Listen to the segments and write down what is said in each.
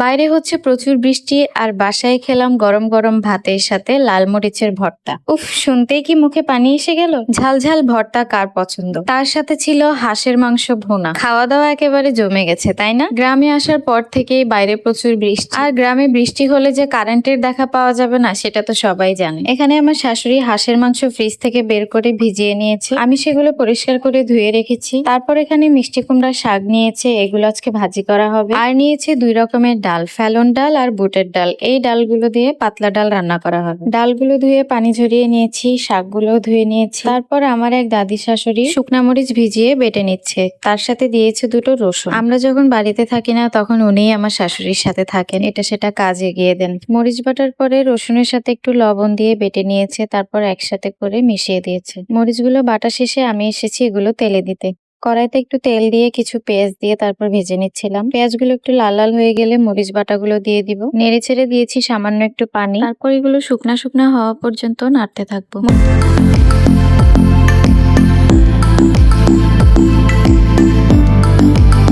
বাইরে হচ্ছে প্রচুর বৃষ্টি আর বাসায় খেলাম গরম গরম ভাতের সাথে লাল মরিচের ভর্তা। উফ, শুনতেই কি মুখে পানি এসে গেল। ঝাল ঝাল ভর্তা কার পছন্দ। তার সাথে ছিল হাঁসের মাংস ভুনা। খাওয়া দাওয়া একেবারে জমে গেছে, তাই না? গ্রামে আসার পর থেকেই বাইরে প্রচুর বৃষ্টি, আর গ্রামে বৃষ্টি হলে যে কারেন্টের দেখা পাওয়া যাবে না সেটা তো সবাই জানে। এখানে আমার শাশুড়ি হাঁসের মাংস ফ্রিজ থেকে বের করে ভিজিয়ে নিয়েছে, আমি সেগুলো পরিষ্কার করে ধুয়ে রেখেছি। তারপর এখানে মিষ্টি কুমড়ার শাক নিয়েছে, এগুলো আজকে ভাজি করা হবে। আর নিয়েছে 2 রকমের ডাল, ফেলন ডাল আর বুটের ডাল। এই ডালগুলো দিয়ে পাতলা ডাল রান্না করা হবে। ডালগুলো ধুয়ে পানি ঝরিয়ে নিয়েছি, শাকগুলো ধুয়ে নিয়েছি। তারপর আমার এক দাদি শাশুড়ি শুকনা মরিচ ভিজিয়ে বেটে নিচ্ছে, তার সাথে দিয়েছে 2টো রসুন। আমরা যখন বাড়িতে থাকি না তখন উনিই আমার শাশুড়ির সাথে থাকেন, এটা সেটা কাজ এগিয়ে দেন। মরিচ বাটার পরে রসুনের সাথে একটু লবণ দিয়ে বেটে নিয়েছে, তারপর একসাথে করে মিশিয়ে দিয়েছে। মরিচগুলো বাটা শেষে আমি এসেছি এগুলো তেলে দিতে। কড়াইতে একটু তেল দিয়ে কিছু পেঁয়াজ দিয়ে তারপর ভেজে নিচ্ছিলাম। পেঁয়াজগুলো একটু লাল লাল হয়ে গেলে মরিচ বাটাগুলো দিয়ে দিব। নেড়ে ছেড়ে দিয়েছি সামান্য একটু পানি, তারপর এগুলো শুকনা শুকনা হওয়া পর্যন্ত নাড়তে থাকবো।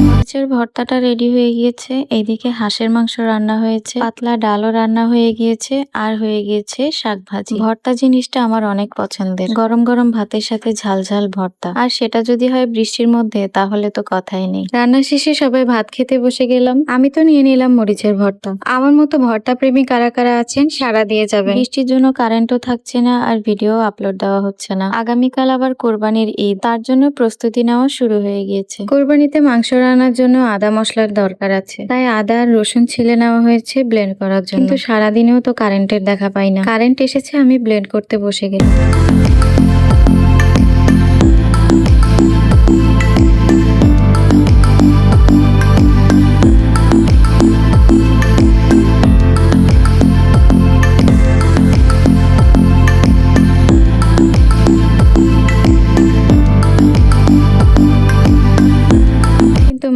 মরিচের ভর্তাটা রেডি হয়ে গিয়েছে। এইদিকে হাঁসের মাংস রান্না হয়েছে, পাতলা ডালও রান্না হয়ে গিয়েছে, আর হয়ে গিয়েছে শাক ভাজি। ভর্তা জিনিসটা আমার অনেক পছন্দের। গরম গরম ভাতের সাথে ঝাল ঝাল ভর্তা, আর সেটা যদি হয় বৃষ্টির মধ্যে তাহলে তো কথাই নেই। রান্না শেষে সবাই ভাত খেতে বসে গেলাম। আমি তো নিয়ে নিলাম মরিচের ভর্তা। আমার মতো ভর্তা প্রেমী কারা কারা আছেন সাড়া দিয়ে যাবেন। বৃষ্টির জন্য কারেন্টও থাকছে না, আর ভিডিও আপলোড দেওয়া হচ্ছে না। আগামীকাল আবার কোরবানির ঈদ, তার জন্য প্রস্তুতি নেওয়া শুরু হয়ে গিয়েছে। কোরবানিতে মাংস রান্নার জন্য আদা মশলার দরকার আছে, তাই আদা আর রসুন ছিলে নেওয়া হয়েছে ব্লেন্ড করার জন্য। কিন্তু সারাদিনেও তো কারেন্টের দেখা পাই না। কারেন্ট এসেছে, আমি ব্লেন্ড করতে বসে গেলাম।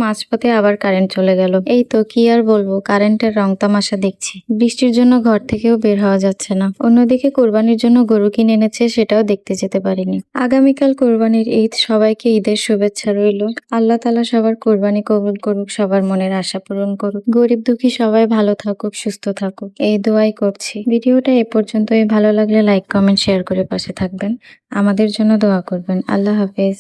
মাঝপথে আবার কারেন্ট চলে গেল। এই তো কি আর বলবো, কারেন্টের রং তামাশা দেখছি। বৃষ্টির জন্য ঘর থেকেও বের হওয়া যাচ্ছে না। অন্যদিকে কোরবানির জন্য গরু কিনে এনেছে, সেটাও দেখতে যেতে পারিনি। আগামীকাল কোরবানির ঈদ, সবাইকে ঈদের শুভেচ্ছা রইল। আল্লাহ তাআলা সবার কোরবানি কবুল করুক, সবার মনের আশা পূরণ করুক। গরিব দুঃখী সবাই ভালো থাকুক, সুস্থ থাকুক, এই দোয়াই করছি। ভিডিওটা এ পর্যন্তই। ভালো লাগলে লাইক কমেন্ট শেয়ার করে পাশে থাকবেন। আমাদের জন্য দোয়া করবেন। আল্লাহ হাফেজ।